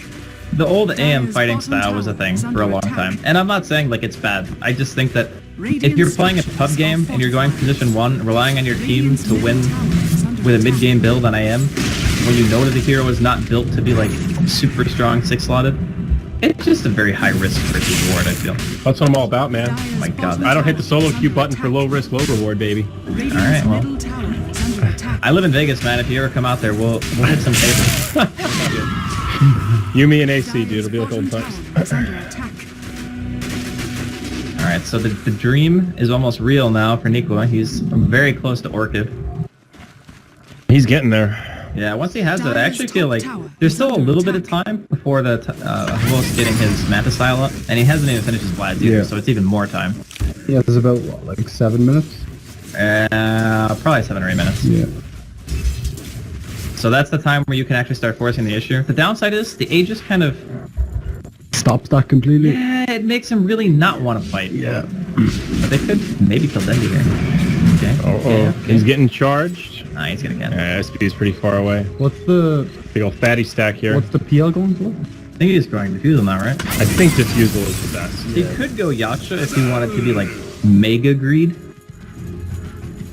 Speaker 1: the old AM
Speaker 4: Dire's
Speaker 1: fighting
Speaker 4: bottom
Speaker 1: style was a
Speaker 4: tower
Speaker 1: thing
Speaker 4: is
Speaker 1: for a
Speaker 4: under
Speaker 1: long
Speaker 4: attack.
Speaker 1: time. And I'm not saying like it's bad. I just think that if
Speaker 4: Radiant
Speaker 1: you're playing a pub
Speaker 4: structures
Speaker 1: game
Speaker 4: are
Speaker 1: and you're going
Speaker 4: fortified.
Speaker 1: position 1, relying on your team
Speaker 4: Radiant's
Speaker 1: to win
Speaker 4: middle tower is under
Speaker 1: with a
Speaker 4: attack.
Speaker 1: mid-game build on AM, when you know that the hero is not built to be like super strong 6-slotted, it's just a very high risk versus reward, I feel.
Speaker 3: That's what I'm all about, man.
Speaker 4: Dire's
Speaker 1: my God.
Speaker 4: bottom
Speaker 3: I don't hit the
Speaker 4: tower
Speaker 3: solo
Speaker 4: is
Speaker 3: queue
Speaker 4: under
Speaker 3: button for
Speaker 4: attack.
Speaker 3: low risk, low reward, baby.
Speaker 4: Radiant's
Speaker 1: Alright, well.
Speaker 4: middle tower is under attack.
Speaker 1: I live in Vegas, man. If you ever come out there, we'll hit some tables.
Speaker 3: You, me, and AC, dude. It'll be like old
Speaker 4: Dire's
Speaker 3: times.
Speaker 4: bottom tower is under attack.
Speaker 1: All right, so the dream is almost real now for Nico. He's very close to Orchid.
Speaker 3: He's getting there.
Speaker 1: Yeah, once he has it, I actually
Speaker 4: Dire's
Speaker 1: feel
Speaker 4: top
Speaker 1: like
Speaker 4: tower
Speaker 1: there's
Speaker 4: is
Speaker 1: still a
Speaker 4: under
Speaker 1: little bit of
Speaker 4: attack.
Speaker 1: time before the Wolf's getting his Manta style up, and he hasn't even finished his Vlads either,
Speaker 2: Yeah.
Speaker 1: so it's even more time.
Speaker 2: Yeah, there's about what, like 7 minutes.
Speaker 1: Probably 7 or 8 minutes.
Speaker 2: Yeah.
Speaker 1: So that's the time where you can actually start forcing the issue. The downside is the Aegis kind of,
Speaker 2: Stops that completely.
Speaker 1: yeah, it makes him really not want to fight.
Speaker 2: Yeah.
Speaker 1: But they could maybe kill Dendy here. Okay.
Speaker 3: Oh, he's getting charged.
Speaker 1: Nah, he's gonna get it.
Speaker 3: SP is pretty far away.
Speaker 2: What's the
Speaker 3: Big old fatty stack here.
Speaker 2: what's the PL going for?
Speaker 1: I think he's going Diffusal now, right?
Speaker 3: I think Diffusal is the best.
Speaker 1: He could go Yacha if he wanted to be like mega greed.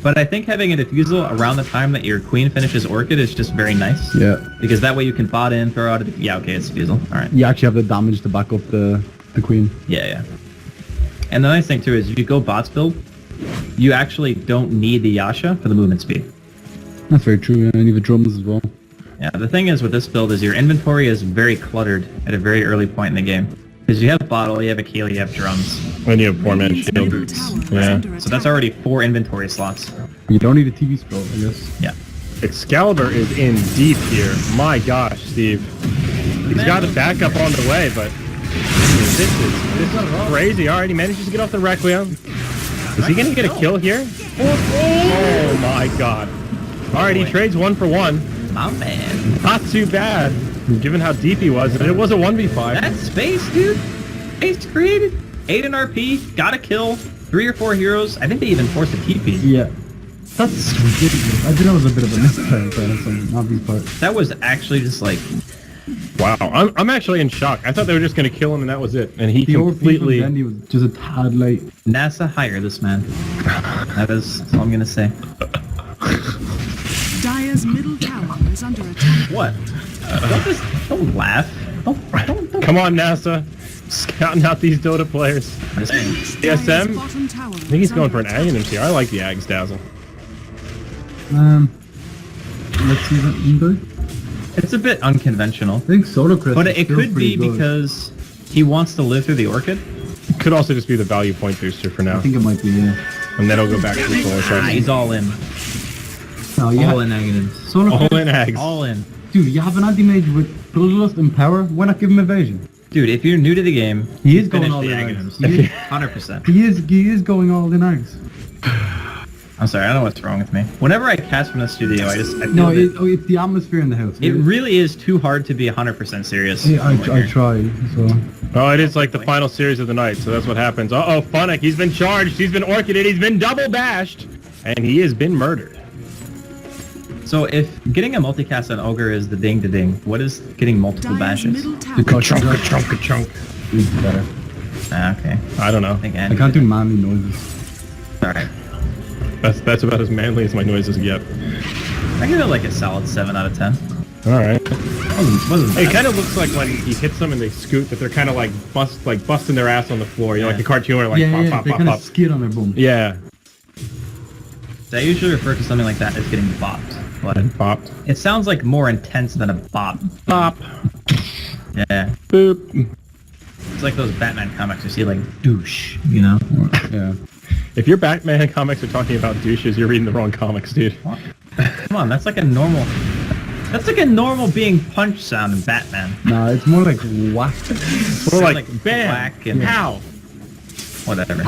Speaker 1: But I think having a Diffusal around the time that your queen finishes Orchid is just very nice.
Speaker 2: Yeah.
Speaker 1: Because that way you can bot in, throw out a... Yeah, okay, it's Diffusal. Alright.
Speaker 2: You actually have the damage to back up the queen.
Speaker 1: Yeah, yeah. And the nice thing too is if you go bots build, you actually don't need the Yasha for the movement speed.
Speaker 2: That's very true. Yeah, and even drums as well.
Speaker 1: Yeah, the thing is with this build is your inventory is very cluttered at a very early point in the game. Because you have bottle, you have Akili, you have drums.
Speaker 3: And you have 4-man
Speaker 4: Radiant's
Speaker 3: shield.
Speaker 4: middle tower is
Speaker 3: Yeah.
Speaker 4: under
Speaker 1: So that's
Speaker 4: attack.
Speaker 1: already 4 inventory slots.
Speaker 2: You don't need a TV scroll, I guess.
Speaker 1: Yeah.
Speaker 3: Excalibur is in deep here. My gosh, Steve. He's got a backup on the way, but this is crazy. All right, he manages to get off the R.QEON. Is he going to get a kill here? Oh my god. All right, he trades 1 for 1.
Speaker 1: My man.
Speaker 3: Not too bad, given how deep he was. And it was a 1v5.
Speaker 1: That's space, dude. Space created. 8 in RP, got a kill. 3 or 4 heroes. I think they even forced a TP.
Speaker 2: Yeah. That's ridiculous. I think that was a bit of a misplay on Navi's part.
Speaker 1: That was actually just like...
Speaker 3: Wow, I'm actually in shock. I thought they were just going to kill him and that was it. And he
Speaker 2: The
Speaker 3: completely...
Speaker 2: Dandy was just a tad late.
Speaker 1: NASA hire this man. That's all I'm gonna say.
Speaker 4: Dire's middle tower is under attack.
Speaker 1: What? Don't laugh. Don't.
Speaker 3: Come on, NASA. Scouting out these Dota players.
Speaker 1: I'm just saying.
Speaker 3: CSM?
Speaker 4: Dire's bottom tower
Speaker 3: I think he's going for an Aghanim here. I like the Ags Dazzle.
Speaker 2: Let's see that Ingo.
Speaker 1: It's a bit unconventional.
Speaker 2: I think Solar Crest
Speaker 1: But
Speaker 2: is
Speaker 1: it
Speaker 2: still
Speaker 1: could
Speaker 2: pretty
Speaker 1: be
Speaker 2: good.
Speaker 1: because he wants to live through the Orchid.
Speaker 3: Could also just be the value point booster for now.
Speaker 2: I think it might be, yeah.
Speaker 3: And then he'll go back to the Solar
Speaker 1: Ah,
Speaker 3: Crest.
Speaker 1: he's all in.
Speaker 2: No, you
Speaker 1: All
Speaker 2: have,
Speaker 1: in Aghanim.
Speaker 2: Solar
Speaker 3: All
Speaker 2: Crest,
Speaker 3: in Ags.
Speaker 1: All in.
Speaker 2: dude, you have an anti-mage with Bloodlust and Power. Why not give him evasion?
Speaker 1: Dude, if you're new to the game,
Speaker 2: He is
Speaker 1: finish
Speaker 2: going all
Speaker 1: the
Speaker 2: in
Speaker 1: Aghanims.
Speaker 2: Ags. He is,
Speaker 1: 100%.
Speaker 2: he is going all in Ags.
Speaker 1: I'm sorry, I don't know what's wrong with me. Whenever I cast from the studio, I feel
Speaker 2: No,
Speaker 1: that
Speaker 2: it's the atmosphere in the house.
Speaker 1: it really is too hard to be 100% serious.
Speaker 2: Yeah, I try, so...
Speaker 3: Oh, it is like the final series of the night, so that's what happens. Uh-oh, Fnatic, he's been charged, he's been orchided, he's been double bashed, and he has been murdered.
Speaker 1: So if getting a multicast on Ogre is the ding-to-ding, what is getting multiple
Speaker 4: Dire's
Speaker 1: bashes?
Speaker 4: middle tower
Speaker 2: Because
Speaker 3: Chunk-a-chunk-a-chunk.
Speaker 2: is better.
Speaker 1: Okay.
Speaker 3: I don't know.
Speaker 1: I think
Speaker 2: I can't do manly noises.
Speaker 1: Alright.
Speaker 3: That's about as manly as my noises get.
Speaker 1: I give it like a solid 7 out of 10.
Speaker 3: All right.
Speaker 1: Wasn't
Speaker 3: It
Speaker 1: bad.
Speaker 3: kind of looks like when he hits them and they scoot, that they're kind of like busting their ass on the floor. You know, like a cartoon where like
Speaker 2: Yeah,
Speaker 3: pop,
Speaker 2: yeah,
Speaker 3: pop,
Speaker 2: they
Speaker 3: pop,
Speaker 2: kind of
Speaker 3: pop.
Speaker 2: skid on their boom.
Speaker 3: Yeah.
Speaker 1: I usually refer to something like that as getting bopped, but
Speaker 3: Popped.
Speaker 1: it sounds like more intense than a bop.
Speaker 3: Pop.
Speaker 1: Yeah.
Speaker 3: Boop.
Speaker 1: It's like those Batman comics you see like douche, you know?
Speaker 2: Yeah.
Speaker 3: If your Batman comics are talking about douches, you're reading the wrong comics, dude.
Speaker 1: Come on, that's like a normal... That's like a normal being punch sound in Batman.
Speaker 2: Nah, it's more like whack.
Speaker 3: More like,
Speaker 1: like
Speaker 3: bam,
Speaker 1: whack and-
Speaker 3: pow.
Speaker 1: Whatever.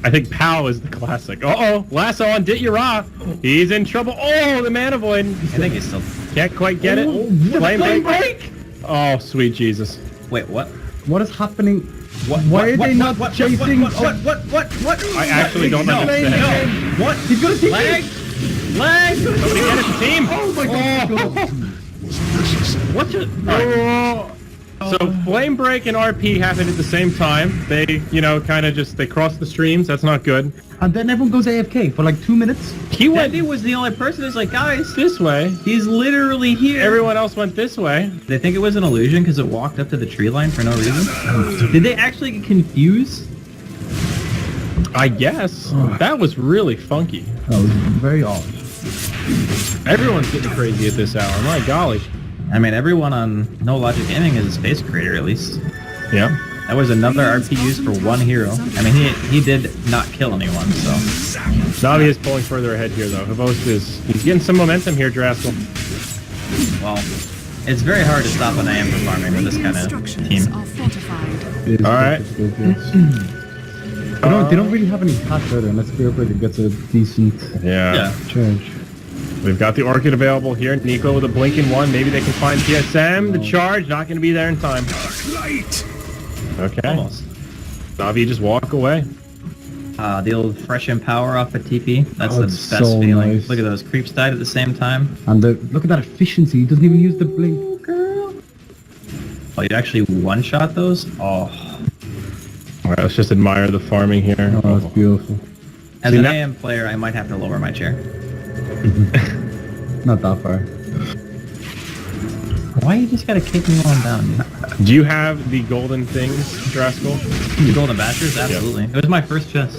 Speaker 3: I think pow is the classic. Uh-oh, lasso on Ditya. He's in trouble. Oh, the mana void.
Speaker 1: I think he's still...
Speaker 3: Can't quite get it. Flame break. Oh, sweet Jesus.
Speaker 1: Wait, what?
Speaker 2: What is happening? Why
Speaker 1: What?
Speaker 2: are they not chasing?
Speaker 1: What?
Speaker 3: I actually don't understand.
Speaker 1: What?
Speaker 2: He's gonna see
Speaker 1: Lag! Lag!
Speaker 3: Somebody get it, team.
Speaker 2: Oh my god!
Speaker 3: What the? Oh. So Flame Break and RP happened at the same time. They, you know, kind of just, they crossed the streams. That's not good.
Speaker 2: And then everyone goes AFK for like 2 minutes.
Speaker 3: He went
Speaker 1: He was the only person who's like, guys,
Speaker 3: this way.
Speaker 1: he's literally here.
Speaker 3: Everyone else went this way.
Speaker 1: They think it was an illusion because it walked up to the tree line for no reason? Did they actually get confused?
Speaker 3: I guess. That was really funky.
Speaker 2: That was very odd.
Speaker 3: Everyone's getting crazy at this hour. My golly.
Speaker 1: I mean, everyone on No Logic Gaming is a space creator, at least.
Speaker 3: Yeah.
Speaker 1: That was another RP used for one hero. I mean, he did not kill anyone, so...
Speaker 3: Navi is pulling further ahead here, though. Havost he's getting some momentum here, Draskell.
Speaker 1: Well, it's very hard to stop an AM from farming with this kind of
Speaker 4: Structures
Speaker 1: team.
Speaker 4: are fortified.
Speaker 2: It is
Speaker 3: All right.
Speaker 2: difficult, yes. They don't really have any cash either unless Spearbreaker gets a decent
Speaker 1: Yeah.
Speaker 2: charge.
Speaker 3: We've got the Orchid available here. Nico with a blinking one. Maybe they can find TSM. The charge, not going to be there in time. Okay.
Speaker 1: Almost.
Speaker 3: Navi just walk away.
Speaker 1: The old fresh empower off of TP. That's the
Speaker 2: it's
Speaker 1: best
Speaker 2: so
Speaker 1: feeling.
Speaker 2: nice.
Speaker 1: Look at those creeps died at the same time.
Speaker 2: And look at that efficiency. He doesn't even use the blink. Girl.
Speaker 1: Oh, you actually one-shot those? Oh.
Speaker 3: All right, let's just admire the farming here.
Speaker 2: Oh, that's beautiful.
Speaker 1: As
Speaker 3: See,
Speaker 1: an
Speaker 3: now-
Speaker 1: AM player, I might have to lower my chair.
Speaker 2: Not that far.
Speaker 1: Why you just gotta kick me while I'm down, dude?
Speaker 3: Do you have the golden things, Draskell?
Speaker 1: The Golden Bashers? Absolutely. It was my first chest.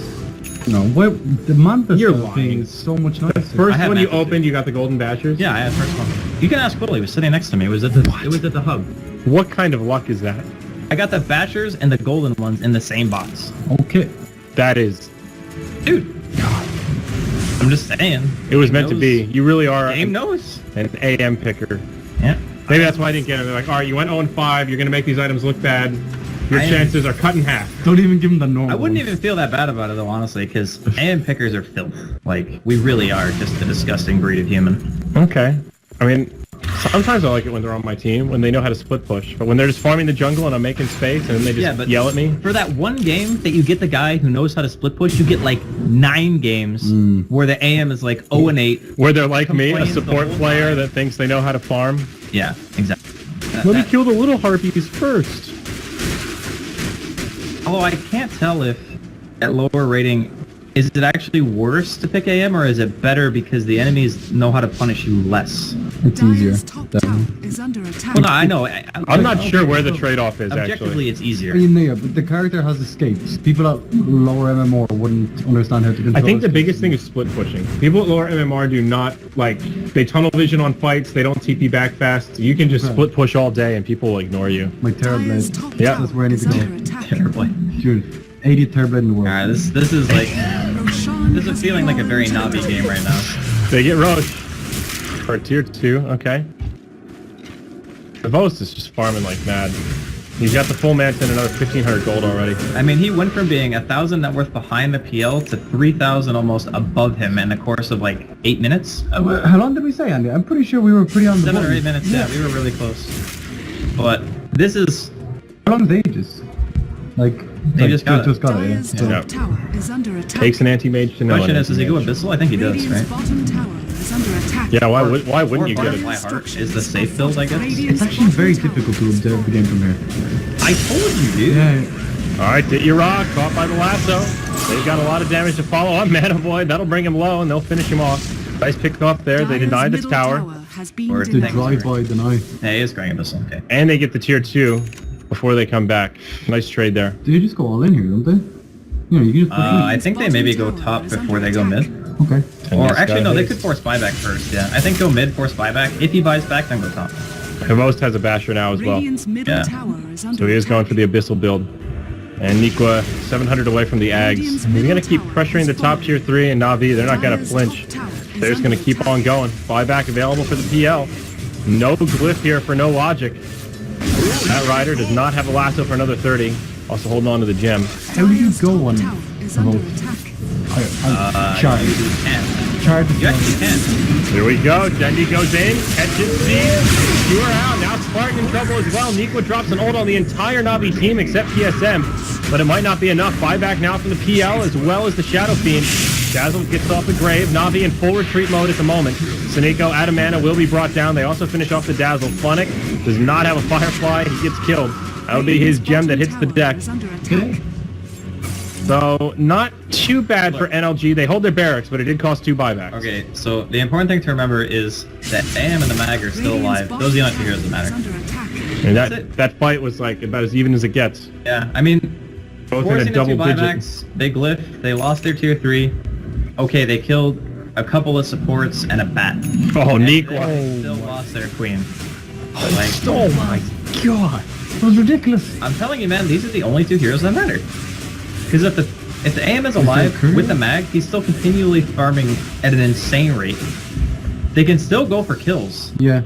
Speaker 2: No, the Manta
Speaker 3: You're
Speaker 2: stuff
Speaker 3: lying.
Speaker 2: is so much nicer.
Speaker 3: First
Speaker 1: have
Speaker 3: one you
Speaker 1: Natus,
Speaker 3: opened, you got the golden bashers?
Speaker 1: Yeah, I had first one. You can ask Willie. He was sitting next to me. It was at the hub.
Speaker 3: What kind of luck is that?
Speaker 1: I got the Bashers and the golden ones in the same box.
Speaker 2: Okay.
Speaker 3: That is...
Speaker 1: Dude. I'm just saying.
Speaker 3: It was meant to
Speaker 1: Knows.
Speaker 3: be. You really are
Speaker 1: Game knows.
Speaker 3: an AM picker.
Speaker 1: Yeah.
Speaker 3: Maybe that's why I didn't get it. They're like, all right, you went 0-5. You're going to make these items look bad. Your
Speaker 1: I am-
Speaker 3: chances are cut in half.
Speaker 2: Don't even give him the normal.
Speaker 1: I wouldn't
Speaker 2: one.
Speaker 1: even feel that bad about it though, honestly, because AM pickers are filth. Like, we really are just a disgusting breed of human.
Speaker 3: Okay. I mean, sometimes I like it when they're on my team, when they know how to split push. But when they're just farming the jungle and I'm making space and then they just yell at me.
Speaker 1: For that one game that you get the guy who knows how to split push, you get like 9 games where the AM is like 0-8.
Speaker 3: Where they're like me, a
Speaker 1: Complains the
Speaker 3: support
Speaker 1: whole
Speaker 3: player
Speaker 1: time.
Speaker 3: that thinks they know how to farm.
Speaker 1: Yeah, exactly.
Speaker 3: Let me kill the little harpies first.
Speaker 1: Although I can't tell if at lower rating, is it actually worse to pick AM or is it better because the enemies know how to punish you less?
Speaker 2: It's easier.
Speaker 4: Dire's top tower is under attack.
Speaker 1: Well, no, I know.
Speaker 3: I'm not sure where the trade-off is,
Speaker 1: Objectively,
Speaker 3: actually.
Speaker 1: it's easier.
Speaker 2: You know, yeah, but the character has escapes. People at lower MMR wouldn't understand how to control
Speaker 3: I think the
Speaker 2: escapes.
Speaker 3: biggest thing is split pushing. People at lower MMR do not, like, they tunnel vision on fights, they don't TP back fast. You can just
Speaker 2: Right.
Speaker 3: split push all day and people will ignore you.
Speaker 2: Like
Speaker 4: Dire's
Speaker 2: Terrorblade.
Speaker 4: top
Speaker 3: Yeah,
Speaker 4: tower
Speaker 2: that's where I need
Speaker 4: is
Speaker 2: to go.
Speaker 4: under attack.
Speaker 1: Terribly.
Speaker 2: Dude, 80th Terrorblade in the world.
Speaker 1: Alright, this is like,
Speaker 4: Roshan
Speaker 1: this is
Speaker 4: has
Speaker 1: feeling like a
Speaker 4: fallen
Speaker 1: very
Speaker 4: to
Speaker 1: Navi
Speaker 4: the
Speaker 1: game right now.
Speaker 3: They get Roche. For tier 2, okay. The Vost is just farming like mad. He's got the full manta and another 1,500 gold already.
Speaker 1: I mean, he went from being 1,000 net worth behind the PL to 3,000 almost above him in the course of like 8 minutes.
Speaker 2: How long did we say, Andy? I'm pretty sure we were pretty on the
Speaker 1: 7 or
Speaker 2: button.
Speaker 1: 8 minutes, yeah, we were really close. But this is...
Speaker 2: How long is Aegis? Like,
Speaker 1: They just got it.
Speaker 2: it,
Speaker 4: Dire's
Speaker 2: yeah.
Speaker 4: top
Speaker 3: Yeah.
Speaker 4: tower is under attack.
Speaker 3: Takes an anti-mage to know
Speaker 1: Question
Speaker 3: an
Speaker 1: is, does he go
Speaker 3: anti-mage.
Speaker 1: Abyssal? I think he does,
Speaker 4: Radiant's
Speaker 1: right?
Speaker 4: bottom tower is under attack.
Speaker 3: Yeah, why wouldn't you
Speaker 1: Or
Speaker 3: get it?
Speaker 1: My Heart is the safe build, I guess.
Speaker 2: It's actually very difficult to observe the game from here.
Speaker 1: I told you, dude.
Speaker 2: Yeah,
Speaker 3: Alright, Ditya caught by the lasso. They've got a lot of damage to follow up. Mana Void, that'll bring him low and they'll finish him off. Nice pick off there. They denied this tower.
Speaker 4: Has been
Speaker 1: Or
Speaker 2: The
Speaker 4: denied.
Speaker 2: drive-by deny.
Speaker 1: Yeah, he is going Abyssal. Okay.
Speaker 3: And they get the tier 2 before they come back. Nice trade there.
Speaker 2: They just go all in here, don't they? You know, you can just push
Speaker 1: I think they maybe go top before they go mid.
Speaker 2: in. Okay.
Speaker 1: Or
Speaker 3: this
Speaker 1: actually,
Speaker 3: guy
Speaker 1: no, they
Speaker 3: hates.
Speaker 1: could force buyback first, yeah. I think go mid, force buyback. If he buys back, then go top.
Speaker 3: Most has a basher now as well.
Speaker 4: Radiant's middle
Speaker 1: Yeah.
Speaker 4: tower is under
Speaker 3: So he is
Speaker 4: attack.
Speaker 3: going for the Abyssal build. And Nikwa 700 away from the Ags. He's going to keep pressuring the top tier 3 and Na Vi. They're not going to flinch. They're just going to keep on going. Buyback available for the PL. No glyph here for no logic. That Rider does not have a lasso for another 30. Also holding on to the gem.
Speaker 2: How do you go on
Speaker 4: Tower is under
Speaker 2: Revolt?
Speaker 4: attack.
Speaker 2: Charge.
Speaker 1: You can.
Speaker 2: Charge.
Speaker 1: You actually can.
Speaker 3: Here we go. Dendi goes in, catches Seed, skewer out. Now Spartan in trouble as well. Nikwa drops an ult on the entire Navi team except PSM, but it might not be enough. Buyback now from the PL as well as the Shadow Fiend. Dazzle gets off the grave. Navi in full retreat mode at the moment. Sineko out of mana will be brought down. They also finish off the Dazzle. Fnatic does not have a Firefly. He gets killed. That'll be his gem that hits the deck.
Speaker 4: Is under attack.
Speaker 3: So not too bad for NLG. They hold their barracks, but it did cost 2 buybacks.
Speaker 1: Okay, so the important thing to remember is that AM and the Mag are still alive. Those are the only two heroes that matter.
Speaker 4: Is under attack.
Speaker 3: And
Speaker 1: That's
Speaker 3: that
Speaker 1: it.
Speaker 3: that fight was like about as even as it gets.
Speaker 1: Yeah, I mean,
Speaker 3: Both in
Speaker 1: forcing
Speaker 3: a
Speaker 1: the two
Speaker 3: double digit.
Speaker 1: buybacks, they glyph, they lost their tier 3. Okay, they killed a couple of supports and a bat.
Speaker 3: Oh,
Speaker 1: And
Speaker 3: Nikwa.
Speaker 1: they still lost their queen. But like,
Speaker 2: Oh my god. That was ridiculous.
Speaker 1: I'm telling you, man, these are the only two heroes that matter. Because if the AM is alive
Speaker 2: Curry?
Speaker 1: with the Mag, he's still continually farming at an insane rate. They can still go for kills.
Speaker 2: Yeah.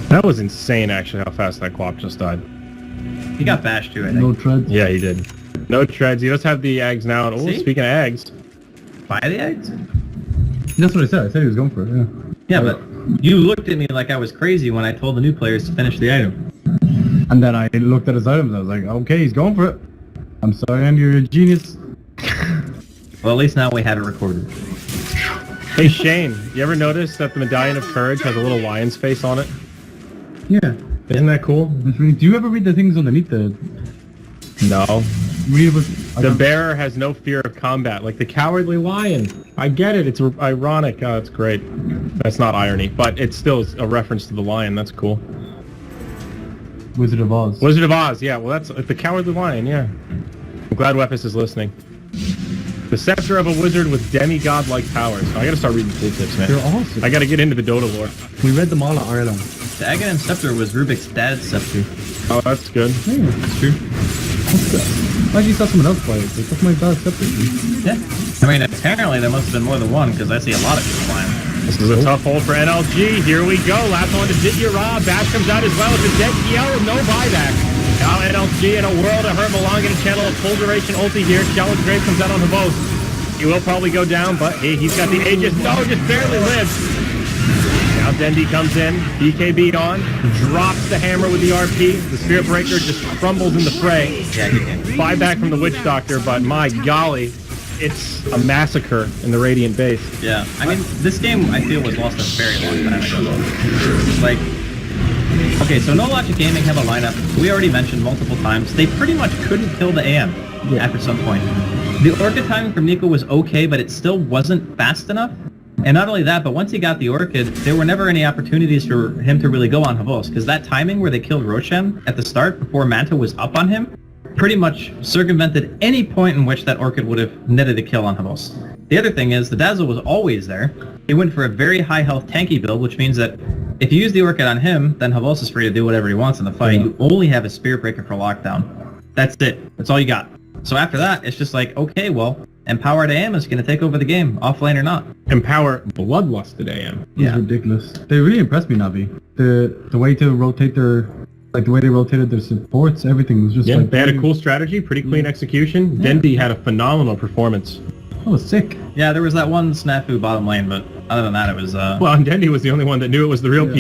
Speaker 3: That was insane, actually, how fast that Quap just died.
Speaker 1: He got bashed too, I think.
Speaker 2: No treads.
Speaker 3: Yeah, he did. No treads. He does have the Ags now. And, oh,
Speaker 1: See?
Speaker 3: speaking of Ags,
Speaker 1: Buy the eggs?
Speaker 2: That's what I said. I said he was going for it, yeah.
Speaker 1: Yeah, but you looked at me like I was crazy when I told the new players to finish the item.
Speaker 2: And then I looked at his items and I was like, okay, he's going for it. I'm sorry, Andy, you're a genius.
Speaker 1: Well, at least now we have it recorded.
Speaker 3: hey Shane, you ever notice that the Medallion of Courage has a little lion's face on it?
Speaker 2: Yeah.
Speaker 3: Isn't that cool?
Speaker 2: That's really, do you ever read the things underneath the...
Speaker 3: No.
Speaker 2: Read about...
Speaker 3: The bearer has no fear of combat, like the cowardly lion. I get it. It's ironic. Oh, it's great. That's not irony, but it's still a reference to the lion. That's cool.
Speaker 2: Wizard of Oz.
Speaker 3: Wizard of Oz. Yeah, well, that's the cowardly lion. Yeah. I'm glad Wepis is listening. The scepter of a wizard with demigod-like powers. I gotta start reading tooltips, man.
Speaker 2: They're awesome.
Speaker 3: I gotta get into the Dota lore.
Speaker 2: We read them all at Ireland.
Speaker 1: The Aghanim Scepter was Rubik's dad's scepter.
Speaker 3: Oh, that's good.
Speaker 2: Yeah,
Speaker 1: It's true.
Speaker 2: I actually saw someone else play it. That's my dad's scepter.
Speaker 1: Yeah. I mean, apparently there must have been more than one, because I see a lot of people flying.
Speaker 3: This is a tough hold for NLG. Here we go. Last one to Ditya. Bash comes out as well as a dead PL with no buyback. Now NLG in a world of hurt. Malong in a channel of full duration ulti here. Challenge Grave comes out on the boat. He will probably go down, but hey, he's got the Aegis. No, just barely lives. Now Dendi comes in. BKB on. Drops the hammer with the RP. The Spirit Breaker just crumbles in the fray.
Speaker 1: Yeah, you can.
Speaker 3: Buyback from the Witch Doctor, but my golly, it's a massacre in the Radiant base.
Speaker 1: Yeah. I mean, this game, I feel, was lost a very long time ago. Like, okay, so No Logic Gaming have a lineup. We already mentioned multiple times. They pretty much couldn't kill the AM after some point. The Orchid timing from Nico was okay, but it still wasn't fast enough. And not only that, but once he got the Orchid, there were never any opportunities for him to really go on Havos, because that timing where they killed Roshan at the start, before Manta was up on him, pretty much circumvented any point in which that Orchid would have netted a kill on Havos. The other thing is, the Dazzle was always there. He went for a very high health tanky build, which means that if you use the Orchid on him, then Havos is free to do whatever he wants in the fight. You only have a Spirit Breaker for lockdown. That's it. That's all you got. So after that, it's just like, okay, well, Empowered AM is going to take over the game, offlane or not.
Speaker 3: Empower Bloodlusted AM.
Speaker 2: It was ridiculous. They really impressed me, Navi. The way to rotate their... Like, the way they rotated their supports, everything was just
Speaker 3: Yeah,
Speaker 2: like...
Speaker 3: they had a cool strategy, pretty clean execution. Dendi had a phenomenal performance.
Speaker 2: That was sick.
Speaker 1: Yeah, there was that one snafu bottom lane, but other than that, it was...
Speaker 3: Well, and Dendi was the only one that knew it was the real